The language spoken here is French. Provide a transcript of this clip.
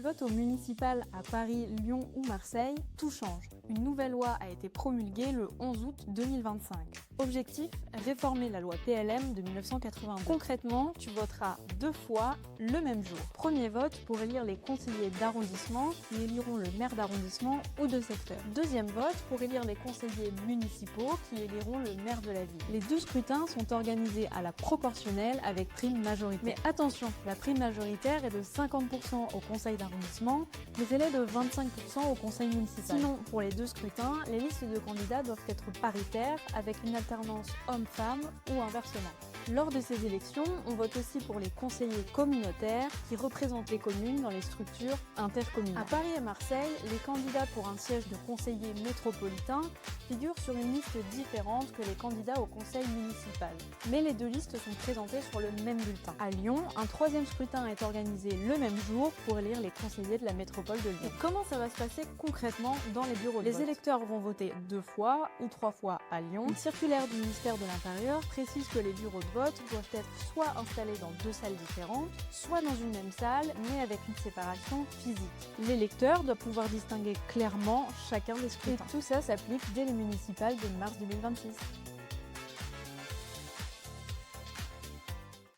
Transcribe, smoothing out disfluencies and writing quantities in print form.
vote au municipal à Paris, Lyon ou Marseille, tout change. Une nouvelle loi a été promulguée le 11 août 2025. Objectif, réformer la loi PLM de 1982. Concrètement, tu voteras 2 fois le même jour. Premier vote pour élire les conseillers d'arrondissement qui éliront le maire d'arrondissement ou de secteur. Deuxième vote pour élire les conseillers municipaux qui éliront le maire de la ville. Les 2 scrutins sont organisés à la proportionnelle avec prime majoritaire. Mais attention, la prime majoritaire est de 50% au conseil d'arrondissement, mais elle est de 25% au conseil municipal. Sinon, pour les 2 scrutins, les listes de candidats doivent être paritaires avec une alternance homme-femme ou inversement. Lors de ces élections, on vote aussi pour les conseillers communautaires qui représentent les communes dans les structures intercommunales. À Paris et Marseille, les candidats pour un siège de conseiller métropolitain figurent sur une liste différente que les candidats au conseil municipal. Mais les 2 listes sont présentées sur le même bulletin. À Lyon, un 3e scrutin est organisé le même jour pour élire les conseillers de la métropole de Lyon. Et comment ça va se passer concrètement dans les bureaux de vote ? Les électeurs vont voter 2 fois ou 3 fois à Lyon. Une circulaire du ministère de l'Intérieur précise que les bureaux de vote doivent être soit installés dans 2 salles différentes, soit dans une même salle, mais avec une séparation physique. L'électeur doit pouvoir distinguer clairement chacun des scrutins. Et tout ça s'applique dès les municipales de mars 2026.